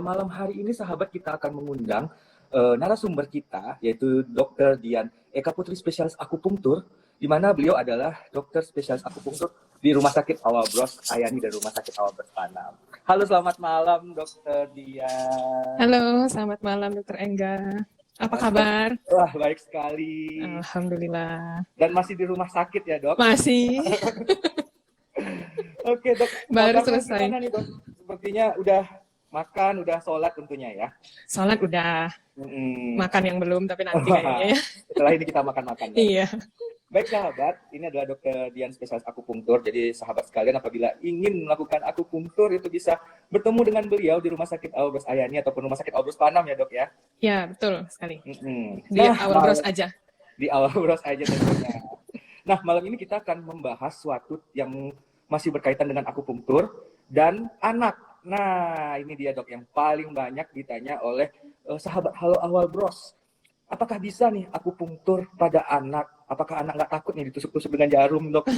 Malam hari ini sahabat kita akan mengundang narasumber kita yaitu Dr. Dian Eka Putri spesialis akupunktur, di mana beliau adalah dokter spesialis akupunktur di Rumah Sakit Awal Bros Ayani dan Rumah Sakit Awal Bros Panam. Halo, selamat malam Dr. Dian. Halo, selamat malam Dr. Engga. Apa kabar? Wah, baik sekali. Alhamdulillah. Dan masih di rumah sakit ya, Dok? Masih. Oke, Dok. Baru selesai. Gimana nih, Dok? Sepertinya udah makan, udah sholat tentunya ya? Sholat udah. Makan yang belum, tapi nanti kayaknya ya. Setelah ini kita makan-makan. Iya. Baik sahabat, ini adalah Dr. Dian spesialis akupunktur. Jadi sahabat sekalian apabila ingin melakukan akupunktur itu bisa bertemu dengan beliau di Rumah Sakit Awal Bros Ayani ataupun Rumah Sakit Awal Bros Panam ya, Dok ya? Ya, betul sekali. Di Awal Bros aja. Di Awal Bros aja tentunya. Nah, malam ini kita akan membahas suatu yang masih berkaitan dengan akupunktur dan anak. Nah, ini dia, Dok, yang paling banyak ditanya oleh sahabat Halo Awal Bros. Apakah bisa nih akupunktur pada anak? Apakah anak nggak takut nih ditusuk-tusuk dengan jarum, Dok?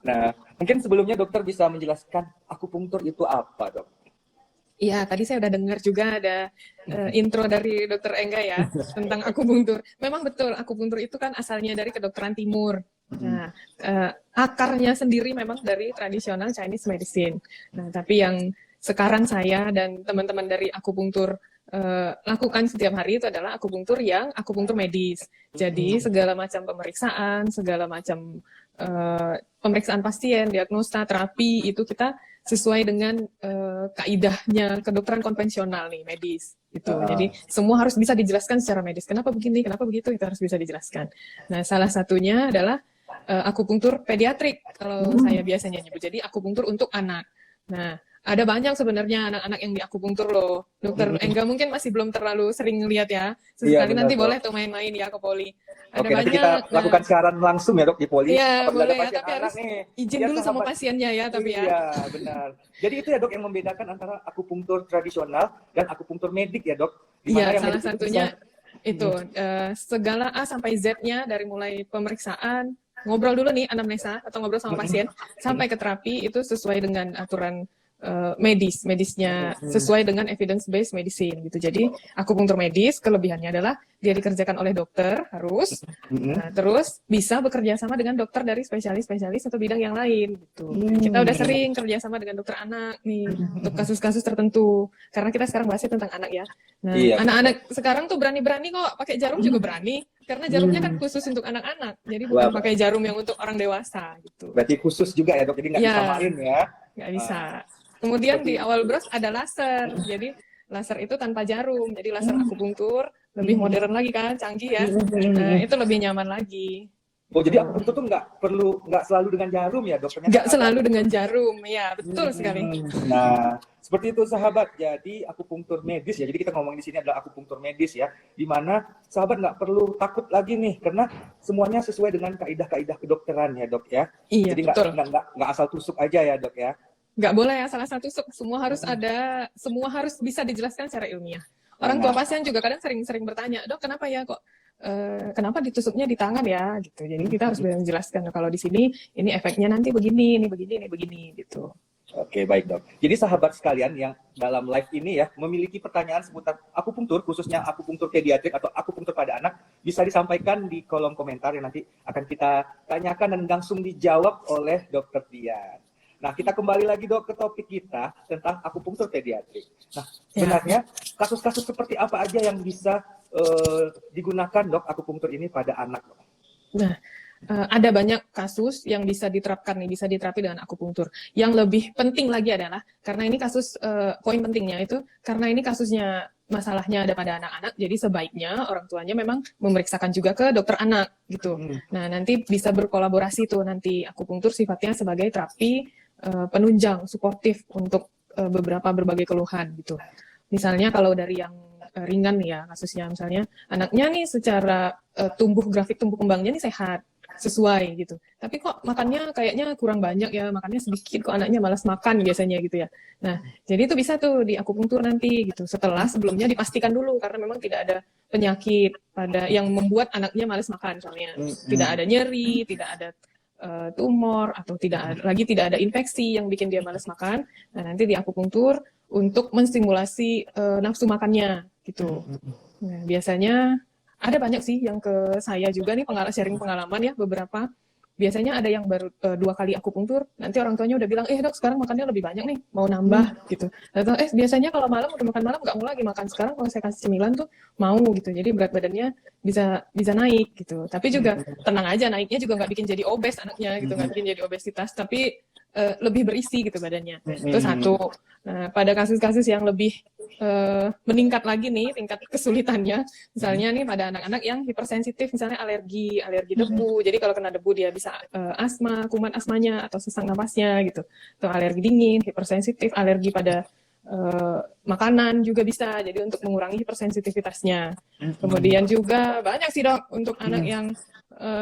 Nah, mungkin sebelumnya dokter bisa menjelaskan akupunktur itu apa, Dok? Iya, tadi saya udah dengar juga ada intro dari Dr. Engga ya tentang akupunktur. Memang betul, akupunktur itu kan asalnya dari kedokteran timur. Nah, akarnya sendiri memang dari tradisional Chinese medicine. Nah, tapi yang sekarang saya dan teman-teman dari akupunktur lakukan setiap hari itu adalah akupunktur yang akupunktur medis. Jadi segala macam pemeriksaan, segala macam pemeriksaan pasien, diagnosa, terapi itu kita sesuai dengan kaidahnya kedokteran konvensional nih, medis. Gitu. Jadi semua harus bisa dijelaskan secara medis. Kenapa begini, kenapa begitu, itu harus bisa dijelaskan. Nah, salah satunya adalah akupunktur pediatrik kalau saya biasanya nyebut. Jadi akupunktur untuk anak. Nah, ada banyak sebenarnya anak-anak yang diakupunktur loh. Dokter Engga mungkin masih belum terlalu sering lihat ya. Sesekali nanti boleh tuh main-main ya ke Poli. Ada Oke, banyak. Nanti kita lakukan siaran langsung ya, Dok, di Poli. Iya, boleh ya, tapi harus izin dulu sama pasiennya ya, tapi ya. Iya, benar. Jadi itu ya, Dok, yang membedakan antara akupunktur tradisional dan akupunktur medik ya, Dok? Iya, salah satunya itu segala A sampai Z-nya dari mulai pemeriksaan, ngobrol dulu nih anamnesa atau ngobrol sama pasien sampai ke terapi itu sesuai dengan aturan medisnya sesuai dengan evidence based medicine gitu. Jadi akupunktur medis kelebihannya adalah dia dikerjakan oleh dokter harus, terus bisa bekerja sama dengan dokter dari spesialis atau bidang yang lain gitu. Kita udah sering kerja sama dengan dokter anak nih untuk kasus-kasus tertentu karena kita sekarang bahasnya tentang anak ya. Nah, anak-anak sekarang tuh berani-berani kok pakai jarum juga berani karena jarumnya kan khusus untuk anak-anak. Jadi bukan pakai jarum yang untuk orang dewasa gitu. Berarti khusus juga ya, Dok. Jadi nggak disamain ya. Nggak bisa. Kemudian di Awal Bros ada laser, jadi laser itu tanpa jarum, jadi laser akupunktur lebih modern lagi kan, canggih ya, itu lebih nyaman lagi. Oh, jadi akupunktur tuh nggak selalu dengan jarum ya, Dok? Nggak selalu dengan jarum, ya betul sekali. Nah, seperti itu sahabat. Jadi akupunktur medis ya. Jadi kita ngomongin di sini adalah akupunktur medis ya, di mana sahabat nggak perlu takut lagi nih, karena semuanya sesuai dengan kaidah-kaidah kedokteran ya, Dok ya. Iya, jadi nggak asal tusuk aja ya, Dok ya. Nggak boleh ya salah satu semua harus ada, semua harus bisa dijelaskan secara ilmiah. Orang tua pasien juga kadang sering bertanya, Dok kenapa ya kok kenapa ditusuknya di tangan ya gitu. Jadi kita harus menjelaskan kalau di sini ini efeknya nanti begini, ini begini gitu. Oke, baik, Dok. Jadi sahabat sekalian yang dalam live ini ya memiliki pertanyaan seputar akupunktur, khususnya akupunktur pediatrik atau akupunktur pada anak, bisa disampaikan di kolom komentar yang nanti akan kita tanyakan dan langsung dijawab oleh Dr. Dian. Nah, kita kembali lagi, Dok, ke topik kita tentang akupunktur pediatrik. Nah, sebenarnya kasus-kasus seperti apa aja yang bisa digunakan, Dok, akupunktur ini pada anak, Dok? Nah, ada banyak kasus yang bisa diterapkan nih, bisa diterapi dengan akupunktur. Yang lebih penting lagi adalah karena ini kasus poin pentingnya itu karena ini kasusnya masalahnya ada pada anak-anak, jadi sebaiknya orang tuanya memang memeriksakan juga ke dokter anak gitu. Nah, nanti bisa berkolaborasi tuh nanti akupunktur sifatnya sebagai terapi penunjang, suportif untuk berbagai keluhan gitu. Misalnya kalau dari yang ringan nih ya kasusnya, misalnya anaknya nih secara grafik tumbuh kembangnya nih sehat, sesuai gitu. Tapi kok makannya kayaknya kurang banyak ya, makannya sedikit, kok anaknya malas makan biasanya gitu ya. Nah, jadi itu bisa tuh di akupunktur nanti gitu. Sebelumnya dipastikan dulu karena memang tidak ada penyakit pada yang membuat anaknya malas makan soalnya. Tidak ada nyeri, tidak ada tumor atau tidak ada infeksi yang bikin dia malas makan. Nah, nanti di akupunktur untuk menstimulasi nafsu makannya gitu. Nah, biasanya ada banyak sih yang ke saya juga nih sharing pengalaman ya beberapa. Biasanya ada yang baru 2 kali akupunktur, nanti orang tuanya udah bilang, dok sekarang makannya lebih banyak nih, mau nambah gitu. Atau biasanya kalau malam udah makan malam nggak mau lagi makan, sekarang kalau saya kasih cemilan tuh mau gitu. Jadi berat badannya bisa naik gitu. Tapi juga tenang aja, naiknya juga nggak bikin jadi obes anaknya gitu, nggak bikin jadi obesitas, tapi lebih berisi gitu badannya. Itu satu. Nah, pada kasus-kasus yang lebih meningkat lagi nih tingkat kesulitannya, misalnya nih pada anak-anak yang hipersensitif, misalnya alergi debu. Jadi kalau kena debu dia bisa asma, kuman asmanya atau sesak napasnya gitu. Atau alergi dingin, hipersensitif, alergi pada makanan juga bisa. Jadi untuk mengurangi hipersensitivitasnya. Kemudian juga banyak sih dok untuk anak yang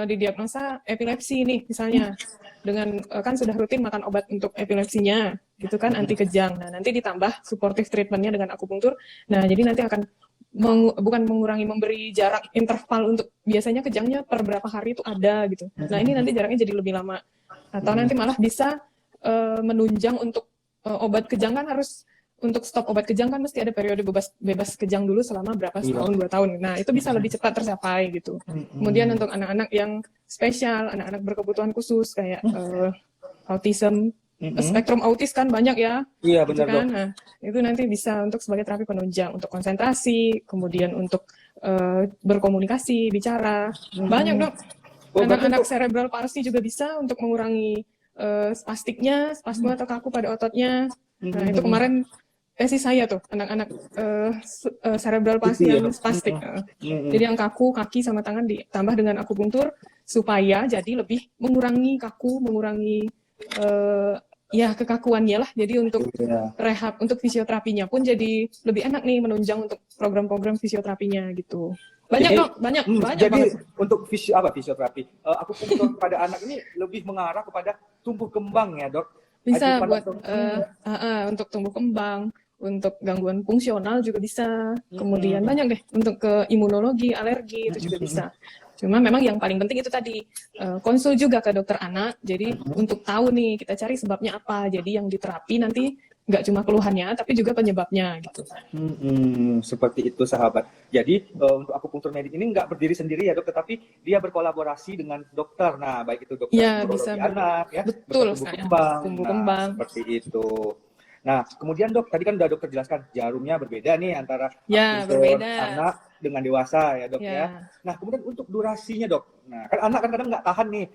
didiagnosa epilepsi nih misalnya, dengan kan sudah rutin makan obat untuk epilepsinya gitu kan, anti kejang. Nah nanti ditambah supportive treatmentnya dengan akupunktur. Nah jadi nanti akan bukan mengurangi, memberi jarak interval untuk biasanya kejangnya per berapa hari itu ada gitu. Nah ini nanti jaraknya jadi lebih lama, atau nanti malah bisa menunjang untuk obat kejang. Kan harus untuk stop obat kejang kan mesti ada periode bebas kejang dulu selama berapa, setahun 2 tahun. Nah itu bisa lebih cepat tercapai gitu. Kemudian untuk anak-anak yang spesial, anak-anak berkebutuhan khusus kayak autism, spektrum autis kan banyak ya. Iya gitu benar kan. dok. Nah itu nanti bisa untuk sebagai terapi penunjang untuk konsentrasi, kemudian untuk berkomunikasi, bicara. Banyak dok. Anak-anak cerebral palsy juga bisa untuk mengurangi spasme atau kaku pada ototnya. Nah itu kemarin tesis saya tuh, anak-anak cerebral palsy yang spastik. Jadi yang kaku kaki sama tangan ditambah dengan akupunktur supaya jadi lebih mengurangi kaku, mengurangi kekakuannya lah. Jadi untuk rehab, untuk fisioterapinya pun jadi lebih enak nih, menunjang untuk program-program fisioterapinya gitu. Banyak dok, banyak jadi banget. untuk fisioterapi, akupunktur pada anak ini lebih mengarah kepada tumbuh kembang ya dok. Bisa buat untuk tumbuh kembang, untuk gangguan fungsional juga bisa. Kemudian banyak deh untuk ke imunologi, alergi itu juga bisa. Cuma memang yang paling penting itu tadi konsul juga ke dokter anak. Jadi untuk tahu nih kita cari sebabnya apa. Jadi yang diterapi nanti nggak cuma keluhannya, tapi juga penyebabnya gitu. Seperti itu sahabat. Jadi untuk akupunktur medik ini nggak berdiri sendiri ya dok, tetapi dia berkolaborasi dengan dokter. Nah baik itu dokter bisa anak ya, betul, tumbuh kembang. Seperti itu. Nah kemudian dok, tadi kan udah dokter jelaskan jarumnya berbeda nih antara anak dengan dewasa ya dok ya. Nah kemudian untuk durasinya dok, nah kan anak kadang-kadang nggak tahan nih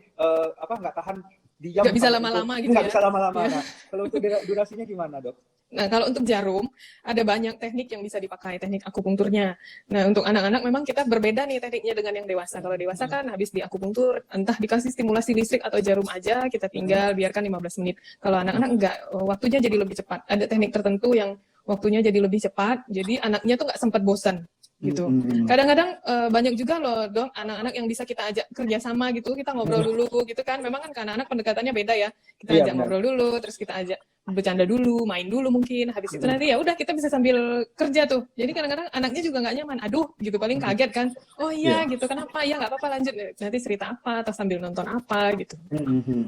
nggak tahan diam, nggak bisa lama-lama gitu, nggak bisa lama-lama. Nah, kalau untuk durasinya gimana dok? Nah kalau untuk jarum ada banyak teknik yang bisa dipakai, teknik akupunkturnya. Nah untuk anak-anak memang kita berbeda nih tekniknya dengan yang dewasa. Kalau dewasa kan habis di akupunktur entah dikasih stimulasi listrik atau jarum aja, kita tinggal biarkan 15 menit. Kalau anak-anak enggak, waktunya jadi lebih cepat. Ada teknik tertentu yang waktunya jadi lebih cepat, jadi anaknya tuh nggak sempat bosan gitu. Kadang-kadang banyak juga loh dong anak-anak yang bisa kita ajak kerjasama gitu, kita ngobrol dulu gitu kan. Memang kan ke anak-anak pendekatannya beda ya, kita ajak ngobrol dulu, terus kita ajak bercanda dulu, main dulu mungkin, habis itu nanti ya udah kita bisa sambil kerja tuh. Jadi kadang-kadang anaknya juga nggak nyaman, aduh gitu, paling kaget kan, oh iya gitu, kenapa ya, nggak apa-apa lanjut, nanti cerita apa atau sambil nonton apa gitu.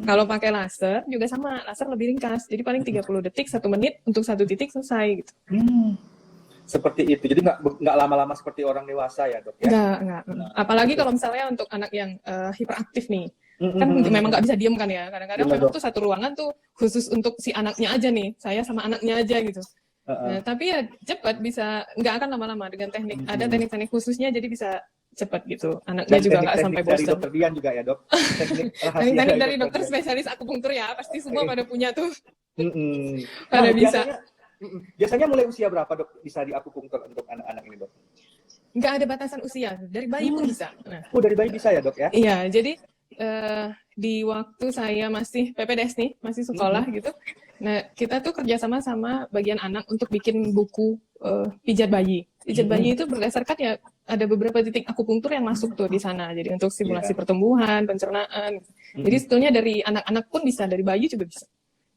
Kalau pakai laser juga sama, laser lebih ringkas, jadi paling 30 detik 1 menit untuk 1 titik selesai gitu. Seperti itu, jadi nggak lama-lama seperti orang dewasa ya dok ya? Nggak. Apalagi kalau misalnya untuk anak yang hiperaktif nih, kan memang nggak bisa diem kan ya, kadang-kadang memang tuh satu ruangan tuh khusus untuk si anaknya aja nih, saya sama anaknya aja gitu. Nah, tapi ya cepat, bisa, nggak akan lama-lama dengan teknik, ada teknik-teknik khususnya, jadi bisa cepat gitu, anaknya juga nggak sampai bosan. Dari dokter Dian juga ya dok? Teknik dari dokter spesialis akupunktur ya, pasti semua pada punya tuh. Pada bisa. Biasanya mulai usia berapa dok bisa di akupunktur untuk anak-anak ini dok? Nggak ada batasan usia, dari bayi pun bisa. Nah. Dari bayi bisa ya dok ya? Iya, jadi di waktu saya masih PPDS nih, masih sekolah gitu. Nah, kita tuh kerjasama sama bagian anak untuk bikin buku pijat bayi. Pijat bayi itu berdasarkan ya ada beberapa titik akupunktur yang masuk tuh di sana. Jadi untuk stimulasi pertumbuhan, pencernaan. Jadi sebetulnya dari anak-anak pun bisa, dari bayi juga bisa.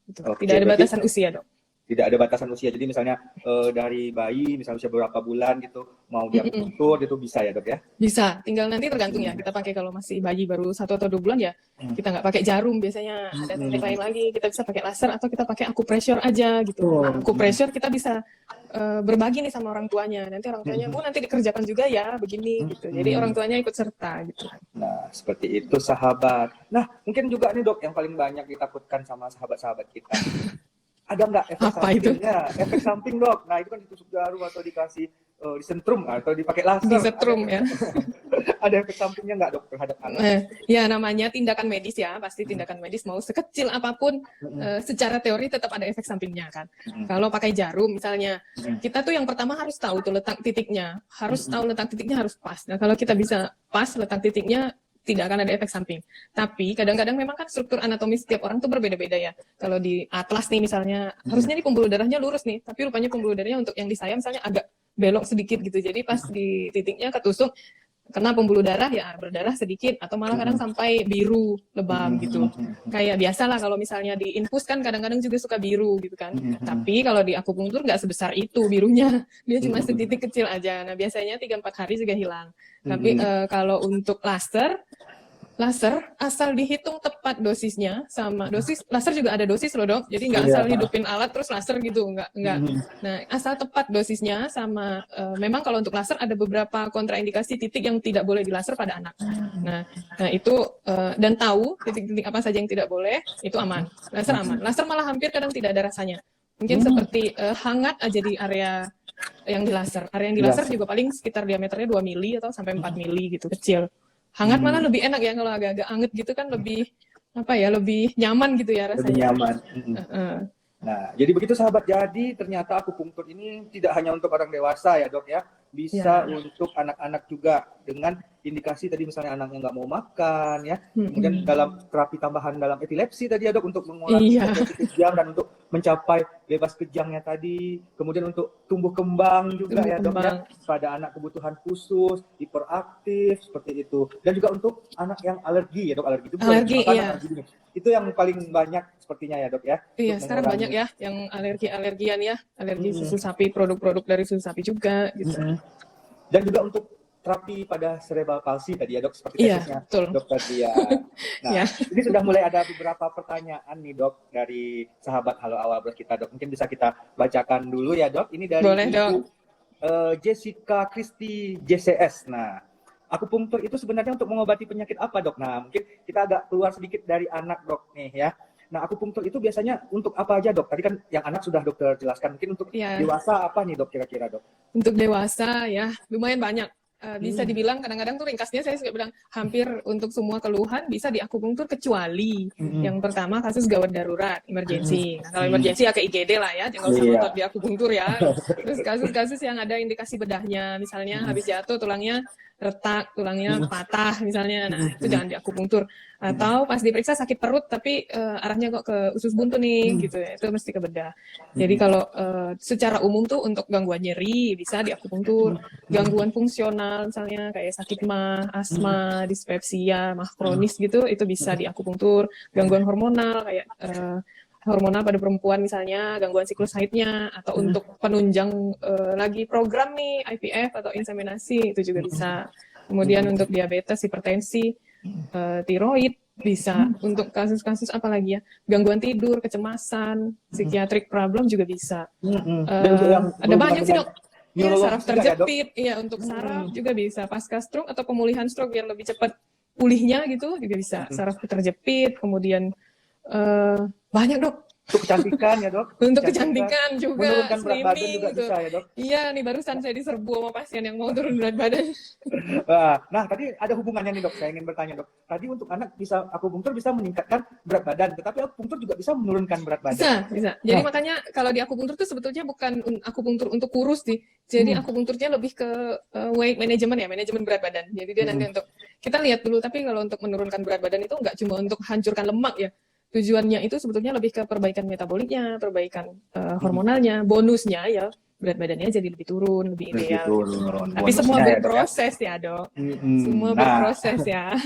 Gitu. Tidak ada batasan usia dok. Tidak ada batasan usia. Jadi misalnya dari bayi, misalnya usia berapa bulan gitu, mau diakupunktur itu bisa ya dok ya? Bisa, tinggal nanti tergantung ya. Kita pakai kalau masih bayi baru 1 atau 2 bulan ya, kita nggak pakai jarum biasanya. Ada teknik lain lagi, kita bisa pakai laser atau kita pakai akupressure aja gitu. Nah, akupressure kita bisa berbagi nih sama orang tuanya. Nanti orang tuanya, nanti dikerjakan juga ya begini gitu. Jadi orang tuanya ikut serta gitu. Nah, seperti itu sahabat. Nah, mungkin juga nih dok yang paling banyak ditakutkan sama sahabat-sahabat kita. Ada nggak efek Apa itu? sampingnya? Efek samping dok. Nah, itu kan ditusuk jarum atau dikasih disentrum atau dipakai laser. Disetrum ya. Ada efek sampingnya nggak dok terhadap anak? Ya namanya tindakan medis ya, pasti tindakan medis mau sekecil apapun, secara teori tetap ada efek sampingnya kan. Kalau pakai jarum misalnya, kita tuh yang pertama harus tahu tuh letak titiknya, harus tahu letak titiknya harus pas. Nah kalau kita bisa pas letak titiknya, tidak akan ada efek samping. Tapi kadang-kadang memang kan struktur anatomis setiap orang tuh berbeda-beda ya. Kalau di atlas nih misalnya, harusnya nih pembuluh darahnya lurus nih, tapi rupanya pembuluh darahnya untuk yang di saya misalnya agak belok sedikit gitu. Jadi pas di titiknya ketusuk, kena pembuluh darah ya berdarah sedikit atau malah kadang sampai biru lebam gitu. Kayak biasa lah kalau misalnya di infus kan kadang-kadang juga suka biru gitu kan. Tapi kalau di akupunktur nggak sebesar itu birunya. Dia cuma setitik kecil aja. Nah biasanya 3-4 hari juga hilang. Tapi kalau untuk laser asal dihitung tepat dosisnya sama dosis laser juga ada dosis loh dok, jadi nggak asal hidupin alat terus laser gitu, nggak. Nah asal tepat dosisnya sama memang kalau untuk laser ada beberapa kontraindikasi titik yang tidak boleh dilaser pada anak. Nah itu dan tahu titik-titik apa saja yang tidak boleh itu aman, laser aman. Laser malah hampir kadang tidak ada rasanya, mungkin seperti hangat aja di area yang dilaser. Area yang dilaser juga paling sekitar diameternya 2 mili atau sampai 4 mili gitu, kecil. Hangat malah lebih enak ya, kalau agak-agak anget gitu kan lebih apa ya, lebih nyaman gitu ya rasanya. Lebih nyaman. Nah, jadi begitu sahabat. Jadi ternyata akupunktur ini tidak hanya untuk orang dewasa ya dok ya, bisa untuk anak-anak juga dengan indikasi tadi misalnya anaknya nggak mau makan ya, kemudian dalam terapi tambahan dalam epilepsi tadi ya dok untuk mengurangi kejang dan untuk mencapai bebas kejangnya tadi, kemudian untuk tumbuh kembang juga ya dok ya pada anak kebutuhan khusus, hiperaktif seperti itu, dan juga untuk anak yang alergi ya dok, alergi itu alergi itu yang paling banyak sepertinya ya dok ya. Iya sekarang banyak ya yang alergian ya, alergi susu sapi, produk-produk dari susu sapi juga gitu. Dan juga untuk terapi pada cerebral palsy tadi ya dok, seperti kasusnya dokter Dia. Nah, ini sudah mulai ada beberapa pertanyaan nih dok dari sahabat Halo Awal Bros kita dok. Mungkin bisa kita bacakan dulu ya dok. Ini dari Ibu Jessica Christy JCS. Nah, akupunktur itu sebenarnya untuk mengobati penyakit apa dok? Nah, mungkin kita agak keluar sedikit dari anak dok nih ya. Nah, akupunktur itu biasanya untuk apa aja dok? Tadi kan yang anak sudah dokter jelaskan. Mungkin untuk dewasa apa nih dok kira-kira dok? Untuk dewasa ya lumayan banyak. Bisa dibilang kadang-kadang tuh ringkasnya saya suka bilang hampir untuk semua keluhan bisa diakupunktur kecuali yang pertama kasus gawat darurat, emergency. Nah, kalau emergency ya ke IGD lah ya, jangan usah ngotot diakupunktur ya. Terus kasus-kasus yang ada indikasi bedahnya, misalnya habis jatuh tulangnya retak, tulangnya patah misalnya, nah itu jangan diakupunktur. Atau pas diperiksa sakit perut tapi arahnya kok ke usus buntu nih gitu ya, itu mesti ke bedah. Jadi kalau secara umum tuh untuk gangguan nyeri bisa diakupunktur, gangguan fungsional misalnya kayak sakit mah, asma, dispepsia, mah kronis gitu itu bisa diakupunktur. Gangguan hormonal kayak hormonal pada perempuan misalnya, gangguan siklus haidnya, atau untuk penunjang lagi program nih IVF atau inseminasi itu juga bisa. Kemudian untuk diabetes, hipertensi, tiroid bisa. Untuk kasus-kasus apa lagi ya, gangguan tidur, kecemasan, psychiatric problem juga bisa. Ada banyak sih dok. Ya, saraf terjepit, iya untuk saraf juga bisa. Pasca stroke atau pemulihan stroke biar lebih cepat pulihnya gitu juga bisa. Saraf terjepit, kemudian banyak dok. Untuk kecantikan ya dok? Untuk kecantikan juga, menurunkan berat badan juga gitu. bisa ya dok? Iya nih barusan saya diserbu sama pasien yang mau turun berat badan. Nah tadi ada hubungannya nih dok, saya ingin bertanya dok. Tadi untuk anak bisa akupunktur bisa meningkatkan berat badan, tetapi akupunktur juga bisa menurunkan berat badan. Bisa. Jadi makanya kalau di akupunktur itu sebetulnya bukan akupunktur untuk kurus sih. Jadi akupunkturnya lebih ke weight management ya, manajemen berat badan. Jadi dia nanti untuk kita lihat dulu, tapi kalau untuk menurunkan berat badan itu nggak cuma untuk hancurkan lemak ya. Tujuannya itu sebetulnya lebih ke perbaikan metaboliknya, perbaikan hormonalnya, bonusnya ya berat badannya jadi lebih turun, lebih ideal. Tapi semua berproses ya dok. Semua berproses ya.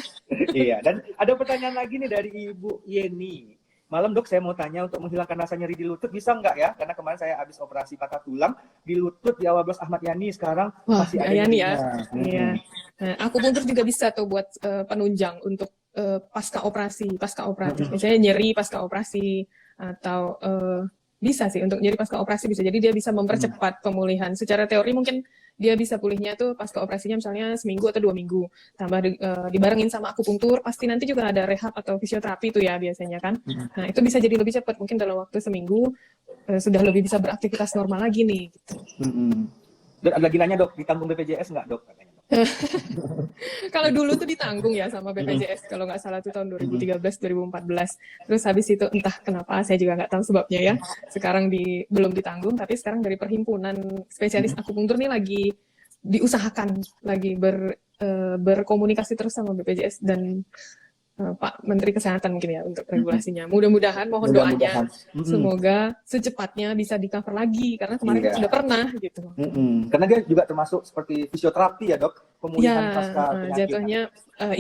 Iya, dan ada pertanyaan lagi nih dari Ibu Yeni. malam dok, saya mau tanya untuk menghilangkan rasa nyeri di lutut bisa nggak ya? Karena kemarin saya habis operasi patah tulang di lutut di awal bros Ahmad Yani, sekarang Wah, masih ada Yani ya. nyerinya. Iya. Nah, akupunktur juga bisa tuh buat penunjang untuk pasca operasi, pasca operatif. Misalnya nyeri pasca operasi atau bisa sih untuk nyeri pasca operasi bisa. Jadi dia bisa mempercepat pemulihan. Secara teori mungkin dia bisa pulihnya tuh pasca operasinya misalnya seminggu atau 2 minggu. Tambah dibarengin sama akupunktur, pasti nanti juga ada rehab atau fisioterapi tuh ya biasanya kan. Nah, itu bisa jadi lebih cepat. Mungkin dalam waktu seminggu sudah lebih bisa beraktivitas normal lagi nih. Gitu. Dan ada lagi nanya dok, ditanggung BPJS nggak dok? Katanya. Kalau dulu tuh ditanggung ya sama BPJS, kalau nggak salah tuh tahun 2013-2014. Terus habis itu entah kenapa, saya juga nggak tahu sebabnya ya. Sekarang belum ditanggung, tapi sekarang dari perhimpunan spesialis akupunktur nih lagi diusahakan, lagi berkomunikasi terus sama BPJS dan Pak Menteri Kesehatan mungkin ya untuk regulasinya. Mudah-mudahan, mohon doanya, semoga secepatnya bisa di-cover lagi, karena kemarin kan sudah pernah gitu. Karena dia juga termasuk seperti fisioterapi ya dok, pemulihan pasca penyakit. Jatuhnya,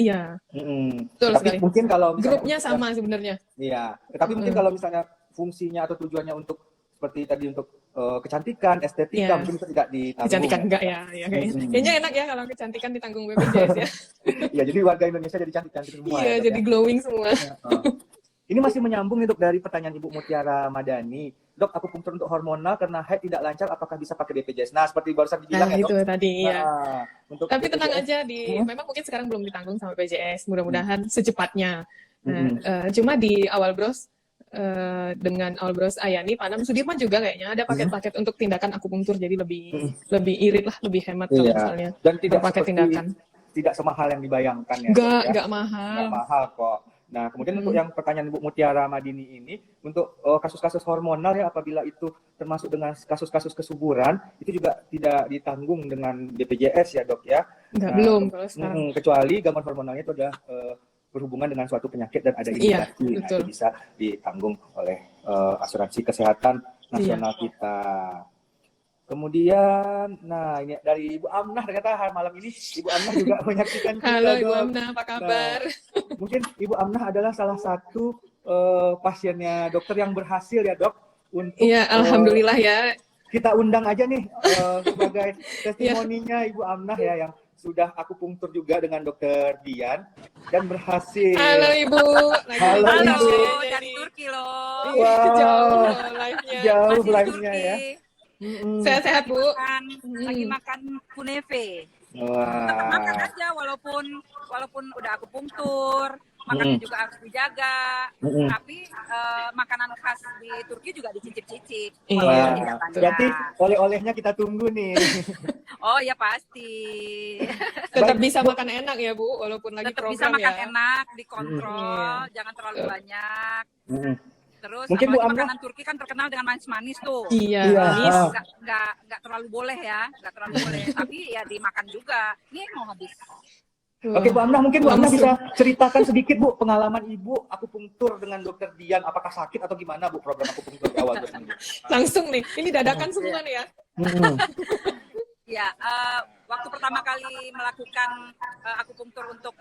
iya. Betul tapi sekali. mungkin kalau misalnya, grupnya sama sebenarnya. Iya, tapi mungkin kalau misalnya fungsinya atau tujuannya untuk seperti tadi untuk kecantikan, estetika, mungkin itu tidak ditanggung. Kecantikan enggak ya, kayaknya enak ya kalau kecantikan ditanggung BPJS ya. Iya, jadi warga Indonesia jadi cantik-cantik semua. Iya, jadi glowing semua. Ini masih menyambung nih dok dari pertanyaan Ibu Mutiara Madani. Dok, akupunktur untuk hormonal karena haid tidak lancar, apakah bisa pakai BPJS? Nah, seperti barusan dibilang ya dok. Itu tadi ya. Untuk tapi BPJS, tenang aja, memang mungkin sekarang belum ditanggung sama BPJS, mudah-mudahan secepatnya. Nah, cuma di awal bros, dengan Albros Ayani, Pak Anam Sudirman juga kayaknya ada paket-paket untuk tindakan akupunktur, jadi lebih irit lah, lebih hemat kalau misalnya. Dan tidak pakai tindakan. Tidak semahal yang dibayangkan ya. Enggak mahal. Enggak mahal kok. Nah, kemudian untuk yang pertanyaan Ibu Mutiara Madini ini, untuk kasus-kasus hormonal ya, apabila itu termasuk dengan kasus-kasus kesuburan, itu juga tidak ditanggung dengan BPJS ya dok ya. Enggak, belum kalau sekarang. Kecuali gangguan hormonalnya itu adalah berhubungan dengan suatu penyakit dan ada indikasi, nah, itu bisa ditanggung oleh asuransi kesehatan nasional kita. Kemudian, nah ini dari Ibu Amnah, ternyata malam ini Ibu Amnah juga menyaksikan kita. Halo Ibu Amnah, apa kabar? Nah, mungkin Ibu Amnah adalah salah satu pasiennya dokter yang berhasil ya dok untuk. Iya, alhamdulillah ya. Kita undang aja nih sebagai testimoninya Ibu Amnah ya, yang sudah akupunktur juga dengan Dokter Dian dan berhasil. Halo Ibu. Halo Ibu. Dari Turki loh. Wow. Jauh live-nya. Jauh live-nya ya. Sehat-sehat Bu. Lagi makan kunefe. Wah. Makan aja walaupun udah akupunktur, makannya juga harus dijaga. Tapi makanan khas di Turki juga dicicip-cicip. Iya. Berarti oleh-olehnya kita tunggu nih. Oh ya pasti. Tetap bisa makan enak ya Bu, walaupun lagi tetap program bisa makan ya. enak, dikontrol, jangan terlalu banyak. Terus mungkin Bu Amnah, makanan Turki kan terkenal dengan manis-manis tuh. Iya. Manis nggak terlalu boleh ya, nggak terlalu boleh. Tapi ya dimakan juga. Nih mau habis. Oke Bu Amnah, mungkin Bu Amnah bisa ceritakan sedikit Bu pengalaman Ibu akupunktur dengan Dokter Dian, apakah sakit atau gimana Bu program akupunktur di awal tersebut? Langsung nih, ini dadakan semua nih ya. Ya, waktu pertama kali melakukan akupunktur untuk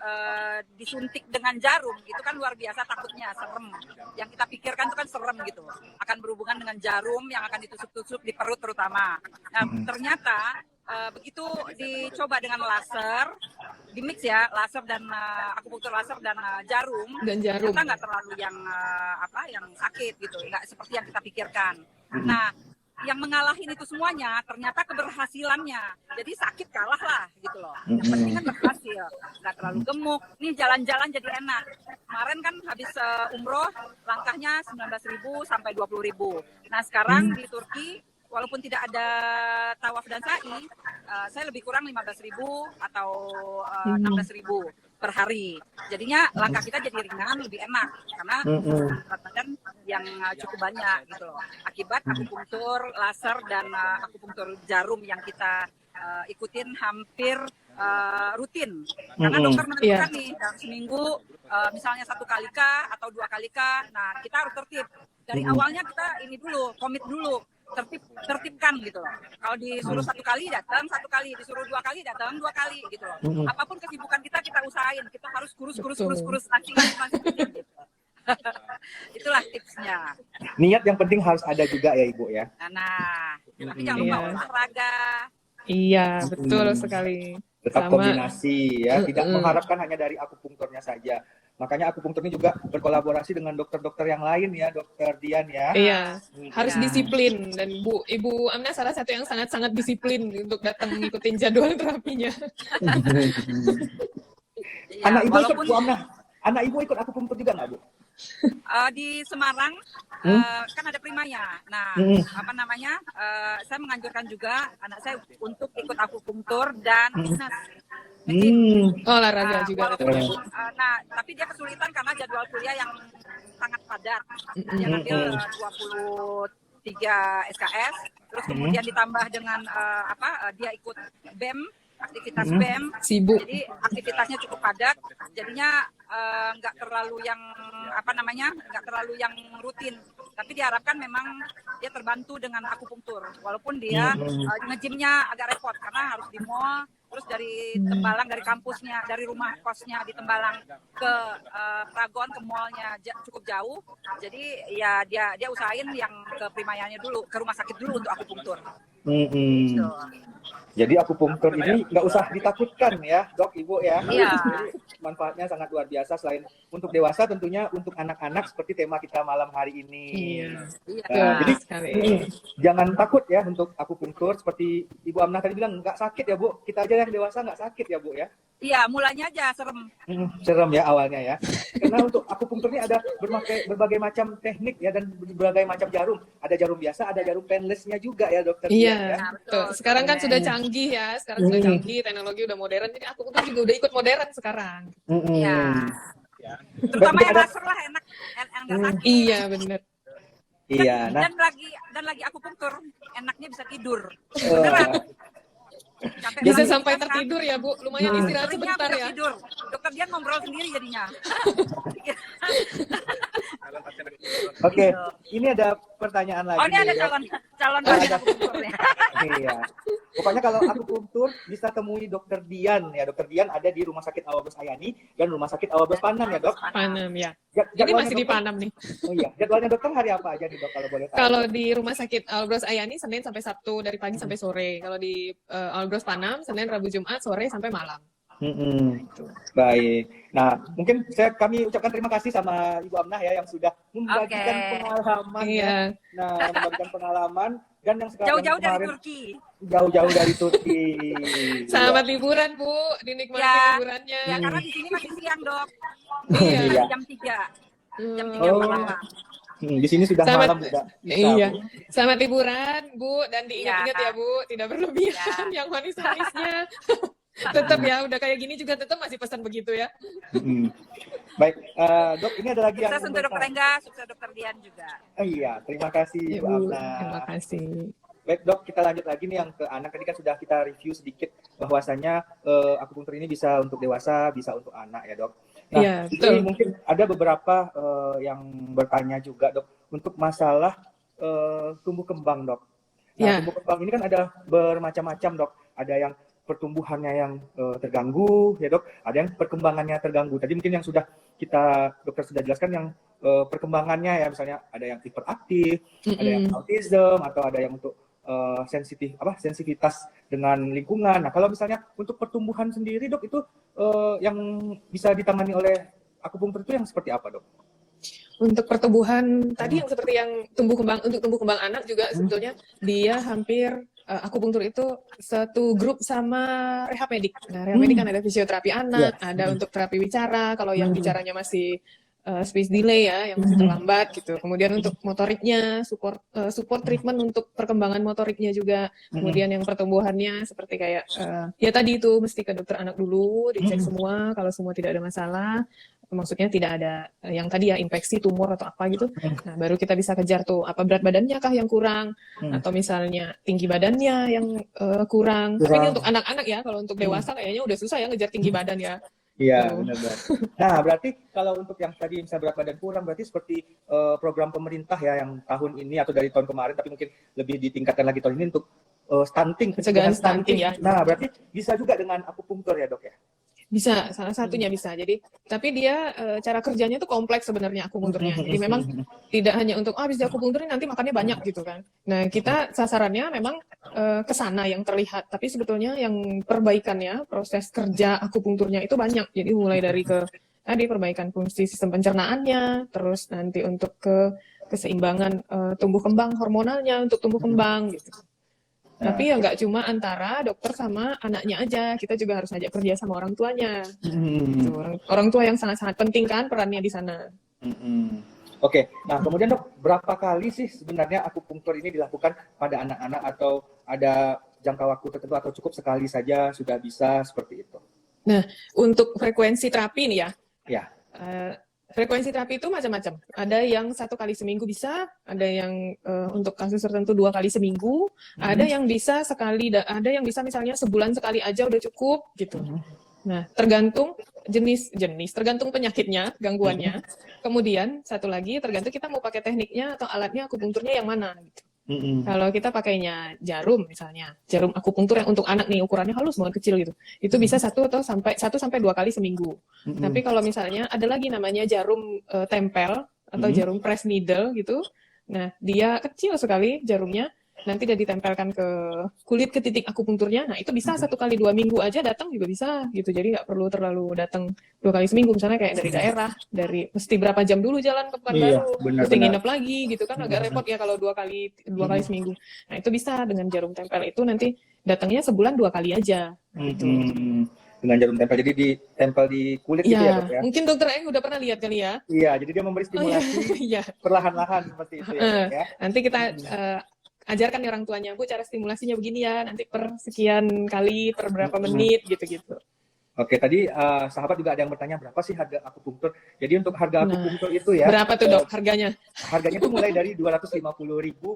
disuntik dengan jarum, itu kan luar biasa takutnya, serem. Yang kita pikirkan itu kan serem gitu, akan berhubungan dengan jarum yang akan ditusuk-tusuk di perut terutama. Nah, ternyata begitu dicoba dengan laser, di mix ya, laser dan akupunktur laser dan jarum, ternyata nggak terlalu yang sakit gitu, nggak seperti yang kita pikirkan. Nah, yang mengalahin itu semuanya ternyata keberhasilannya, jadi sakit kalah lah gitu loh. Yang penting kan berhasil, nggak terlalu gemuk. Nih jalan-jalan jadi enak. Kemarin kan habis umroh langkahnya 19.000 sampai 20.000. Nah sekarang di Turki walaupun tidak ada tawaf dan sa'i, saya lebih kurang 15.000 atau 16.000 per hari. Jadinya langkah kita jadi ringan, lebih enak karena berat badan yang cukup banyak gitu loh. Akibat akupunktur laser dan akupunktur jarum yang kita ikutin hampir rutin. Karena dokter menentukan nih dalam seminggu misalnya 1 kali kah atau 2 kali kah. Nah, kita harus tertib. Dari awalnya kita ini dulu, komit dulu. Tertibkan gitu loh. Kalau disuruh 1 kali datang 1 kali, disuruh 2 kali datang 2 kali gitu loh. Apapun kesibukan kita usahain, kita harus kurus nanti gitu. Itulah tipsnya. Niat yang penting harus ada juga ya Ibu ya. Nah, tapi jangan lupa Iya. olahraga. Iya, betul Mm-mm. sekali. Tetap Sama, kombinasi ya, tidak Mm-mm. mengharapkan hanya dari akupunkturnya saja. Makanya akupunktur ini juga berkolaborasi dengan dokter-dokter yang lain ya, Dokter Dian ya. iya, harus Iya. disiplin. Dan Ibu Amna salah satu yang sangat-sangat disiplin untuk datang ngikutin jadwal terapinya. Iya, Anak Ibu ikut walaupun Bu Amnah. Anak Ibu ikut akupunktur juga nggak Bu? di Semarang Hmm? kan ada Primaya. Nah, Hmm. apa namanya? Saya menganjurkan juga anak saya untuk ikut akupunktur dan fitness. Jadi, Oh, olahraga juga. walaupun, Ibu. nah, tapi dia kesulitan karena jadwal kuliah yang sangat padat. Dia ngambil 23 SKS, terus kemudian ditambah dengan dia ikut BEM, aktivitas BEM. Sibuk. Jadi aktivitasnya cukup padat, jadinya nggak terlalu yang nggak terlalu yang rutin. Tapi diharapkan memang dia terbantu dengan akupunktur, walaupun dia nge-gymnya agak repot karena harus di mall, terus dari Tembalang, dari kampusnya, dari rumah kosnya di Tembalang ke Pragon, ke mallnya cukup jauh. Jadi ya dia usahain yang ke Primayanya dulu, ke rumah sakit dulu untuk akupunktur. Gitu. Jadi akupunktur ini nggak usah ditakutkan ya, Dok, Ibu ya. Iya. Jadi manfaatnya sangat luar biasa, selain untuk dewasa tentunya untuk anak-anak seperti tema kita malam hari ini. Iya. Nah, jadi sekali. jangan takut ya untuk akupunktur, seperti Ibu Amnah tadi bilang nggak sakit ya Bu. Kita aja yang dewasa nggak sakit ya Bu ya. Iya, mulanya aja serem. Serem ya awalnya ya. Karena untuk akupunktur ini ada berbagai macam teknik ya, dan berbagai macam jarum. Ada jarum biasa, ada jarum painless-nya juga ya Dokter Dian, Iya, ya. betul. Sekarang kan sudah canggih ya. Sekarang sudah canggih, teknologi udah modern. Jadi akupunktur juga udah ikut modern sekarang. Iya. Terutama yang laser lah enak nggak sakit. Iya, benar. Iya, nah Dan lagi akupunktur, enaknya bisa tidur. eh, Beneran. Capek Bisa banget sampai kan? tertidur ya, Bu. Lumayan istirahat Seringnya sebentar bisa ya. tidur. Dokter dia ngobrol sendiri jadinya. oke, ini ada pertanyaan lagi. Oh, ini ada ya. calon Ada. pasien akupunktur ya. Iya. Pokoknya kalau akupunktur bisa temui Dokter Dian ya. Dokter Dian ada di Rumah Sakit Awal-Bros Ayani dan Rumah Sakit Awal-Bros Panam ya, Dok. Panam ya. Ini Jadwalnya masih di dokter- Panam nih. Oh iya, jadwalnya dokter hari apa aja nih, Dok, kalau boleh tahu? Kalau di Rumah Sakit Albros Ayani Senin sampai Sabtu dari pagi sampai sore. Kalau di Albros Panam Senin, Rabu, Jumat sore sampai malam. Baik. Nah, mungkin kami ucapkan terima kasih sama Ibu Amnah ya yang sudah membagikan Oke. pengalaman ya. Iya. Nah, membagikan pengalaman dan yang sekarang Jauh-jauh dari kemarin Turki. jauh-jauh dari Turki. Selamat liburan, Bu. Dinikmati Ya. liburannya. Ya, karena di sini masih siang, Dok. Iya. Iya. Jam 3. Jam 3 Oh. malam. Di sini sudah Selamat- malam udah. bisa, Iya. Bu. Selamat liburan, Bu. Dan diingat-ingat Iya. ya, Bu. Tidak berlebihan yang manis-manisnya. Tetap ya, udah kayak gini juga tetap masih pesan begitu ya. Baik, Dok, ini ada lagi yang Sukses untuk Dokter Engga, sukses Dokter Dian juga. Iya, terima kasih Ya, Bu Bu. Amnah. Terima kasih. Baik Dok, kita lanjut lagi nih yang ke anak. Tadi kan sudah kita review sedikit bahwasanya akupunktur ini bisa untuk dewasa, bisa untuk anak ya Dok. Nah, Iya, ini betul. mungkin ada beberapa yang bertanya juga Dok untuk masalah tumbuh kembang Dok. Nah, Ya. tumbuh kembang ini kan ada bermacam-macam Dok. Ada yang pertumbuhannya yang terganggu ya Dok, ada yang perkembangannya terganggu. Tadi mungkin yang sudah dokter sudah jelaskan yang perkembangannya ya, misalnya ada yang hiperaktif, ada yang autism, atau ada yang untuk sensitivitas dengan lingkungan. Nah, kalau misalnya untuk pertumbuhan sendiri Dok, itu yang bisa ditangani oleh akupunktur itu yang seperti apa Dok? Untuk pertumbuhan tadi yang seperti yang tumbuh kembang anak juga sebetulnya dia hampir akupunktur itu satu grup sama rehab medik. Nah, rehab medik kan ada fisioterapi anak, ada untuk terapi bicara kalau yang bicaranya masih space delay ya, yang masih terlambat gitu. Kemudian untuk motoriknya, support treatment untuk perkembangan motoriknya juga. Kemudian yang pertumbuhannya seperti kayak ya tadi itu mesti ke dokter anak dulu, dicek semua. Kalau semua tidak ada masalah, maksudnya tidak ada yang tadi ya infeksi, tumor atau apa gitu. Nah, baru kita bisa kejar tuh apa berat badannya kah yang kurang, atau misalnya tinggi badannya yang kurang. Tapi ini untuk anak-anak ya, kalau untuk dewasa kayaknya udah susah ya ngejar tinggi badan ya. Iya, benar-benar. Nah, berarti kalau untuk yang tadi misalnya berat badan kurang, berarti seperti program pemerintah ya yang tahun ini atau dari tahun kemarin, tapi mungkin lebih ditingkatkan lagi tahun ini untuk stunting, Pencegahan stunting ya. Nah, berarti bisa juga dengan akupunktur ya Dok ya? Bisa, salah satunya bisa. Jadi, tapi dia cara kerjanya tuh kompleks sebenarnya akupunkturnya. Jadi memang tidak hanya untuk habis di akupunktur ini nanti makannya banyak gitu kan. Nah, kita sasarannya memang ke sana yang terlihat, tapi sebetulnya yang perbaikannya, proses kerja akupunkturnya itu banyak. Jadi mulai dari tadi perbaikan fungsi sistem pencernaannya, terus nanti untuk keseimbangan tumbuh kembang hormonalnya untuk tumbuh kembang gitu. Tapi ya nggak cuma antara dokter sama anaknya aja, kita juga harus ajak kerja sama orang tuanya. Gitu. Orang tua yang sangat-sangat penting kan perannya di sana. Oke, nah kemudian dok, berapa kali sih sebenarnya akupunktur ini dilakukan pada anak-anak atau ada jangka waktu tertentu atau cukup sekali saja sudah bisa seperti itu? Nah, untuk frekuensi terapi nih ya. Ya. Frekuensi terapi itu macam-macam. Ada yang 1 kali seminggu bisa, ada yang untuk kasus tertentu 2 kali seminggu, ada yang bisa sekali, ada yang bisa misalnya sebulan sekali aja udah cukup gitu. Nah, tergantung jenis, tergantung penyakitnya, gangguannya. Kemudian satu lagi tergantung kita mau pakai tekniknya atau alatnya akupunkturnya yang mana gitu. Kalau kita pakainya jarum misalnya, jarum akupunktur yang untuk anak nih ukurannya halus banget kecil gitu, itu bisa 1 sampai 2 kali seminggu. Tapi kalau misalnya ada lagi namanya jarum tempel atau jarum press needle gitu, nah dia kecil sekali jarumnya, nanti dia ditempelkan ke kulit ke titik akupunkturnya, nah itu bisa 1 kali 2 minggu aja datang juga bisa gitu, jadi nggak perlu terlalu datang 2 kali seminggu, misalnya kayak dari daerah, mesti berapa jam dulu jalan ke Pekanbaru, mesti nginep lagi gitu kan, agak repot ya kalau 2 kali seminggu. Nah itu bisa dengan jarum tempel itu nanti datangnya sebulan 2 kali aja gitu. Dengan jarum tempel, jadi ditempel di kulit gitu ya dok ya? Mungkin dokter Eng udah pernah lihat kali ya? Iya, jadi dia memberi stimulasi perlahan-lahan seperti itu ya. Nanti kita ajarkan nih orang tuanya, Bu, cara stimulasinya begini ya, nanti per sekian kali, per berapa menit, gitu-gitu. Oke, tadi sahabat juga ada yang bertanya berapa sih harga akupunktur. Jadi untuk harga akupunktur itu ya. Berapa tuh dok harganya? Harganya itu mulai dari 250.000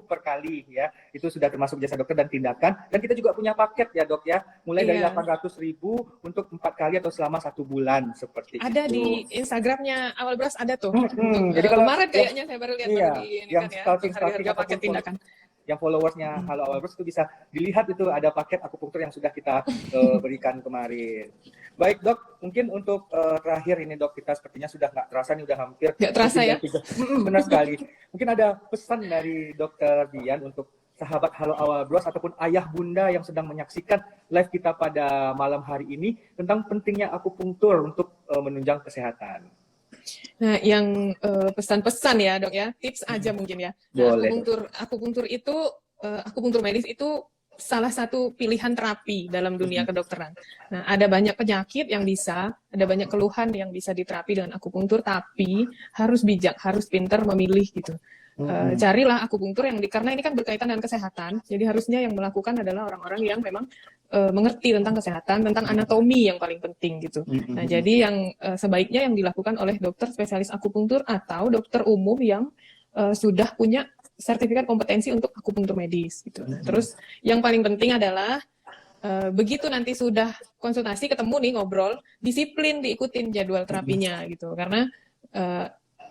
per kali ya. Itu sudah termasuk jasa dokter dan tindakan. Dan kita juga punya paket ya dok ya. Mulai dari 800.000 untuk 4 kali atau selama 1 bulan seperti ada itu. Di Instagramnya Awal Bros ada tuh. Jadi kalau kemarin kayaknya saya baru lihat yang harga paket tindakan. Yang followersnya Halo Awal Bros itu bisa dilihat, itu ada paket akupunktur yang sudah kita berikan kemarin. Baik dok, mungkin untuk terakhir ini dok, kita sepertinya sudah nggak terasa nih, udah hampir. Nggak terasa ya? Benar sekali. Mungkin ada pesan dari dokter Dian untuk sahabat Halo Awal Bros ataupun ayah bunda yang sedang menyaksikan live kita pada malam hari ini tentang pentingnya akupunktur untuk menunjang kesehatan. Nah, yang pesan-pesan ya dok ya, tips aja mungkin ya. Nah, akupunktur itu, akupunktur medis itu salah satu pilihan terapi dalam dunia kedokteran. Nah, ada banyak penyakit yang bisa, ada banyak keluhan yang bisa diterapi dengan akupunktur, tapi harus bijak, harus pintar memilih gitu. Carilah akupunktur karena ini kan berkaitan dengan kesehatan, jadi harusnya yang melakukan adalah orang-orang yang memang mengerti tentang kesehatan, tentang anatomi yang paling penting gitu. Nah, jadi yang sebaiknya yang dilakukan oleh dokter spesialis akupunktur atau dokter umum yang sudah punya sertifikat kompetensi untuk akupunktur medis gitu. Nah, terus yang paling penting adalah begitu nanti sudah konsultasi, ketemu nih ngobrol, disiplin diikutin jadwal terapinya gitu.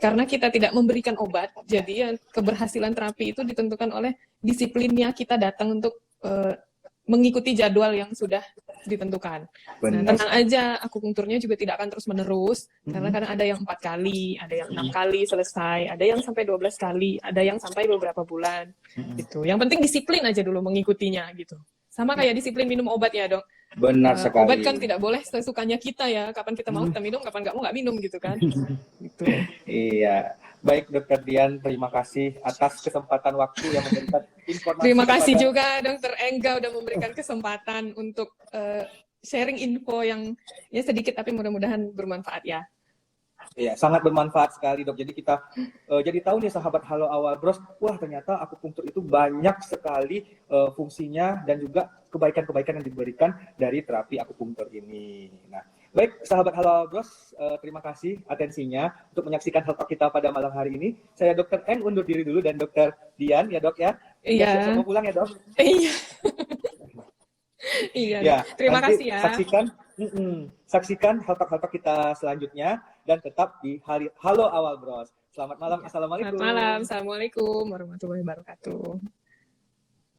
Karena kita tidak memberikan obat, jadi keberhasilan terapi itu ditentukan oleh disiplinnya kita datang untuk mengikuti jadwal yang sudah ditentukan. Nah, tenang aja, akupunkturnya juga tidak akan terus-menerus, karena kadang ada yang 4 kali, ada yang 6 kali selesai, ada yang sampai 12 kali, ada yang sampai beberapa bulan. Gitu. Yang penting disiplin aja dulu mengikutinya gitu. Sama kayak disiplin minum obat ya dok. Benar sekali. Obat kan tidak boleh sesukanya kita ya, kapan kita mau kita minum, kapan nggak minum gitu kan. Gitu. Iya. Baik Dokter Dian, terima kasih atas kesempatan waktu yang memberikan informasi. Terima kasih juga Dokter Engga udah memberikan kesempatan untuk sharing info yang ya sedikit tapi mudah-mudahan bermanfaat ya. Iya, sangat bermanfaat sekali dok. Jadi kita jadi tahu nih sahabat Halo Awal Bros, wah ternyata akupunktur itu banyak sekali fungsinya dan juga kebaikan-kebaikan yang diberikan dari terapi akupunktur ini. Nah, baik sahabat Halo Awal Bros, terima kasih atensinya untuk menyaksikan Health Talk kita pada malam hari ini. Saya Dokter N undur diri dulu dan Dokter Dian ya dok ya. Iya. Mau pulang ya dok. Iya. Iya. Ya, terima kasih ya. Saksikan Health Talk kita selanjutnya dan tetap di Halo Awal Bros. Selamat malam. Assalamualaikum. Selamat malam. Assalamualaikum warahmatullahi wabarakatuh.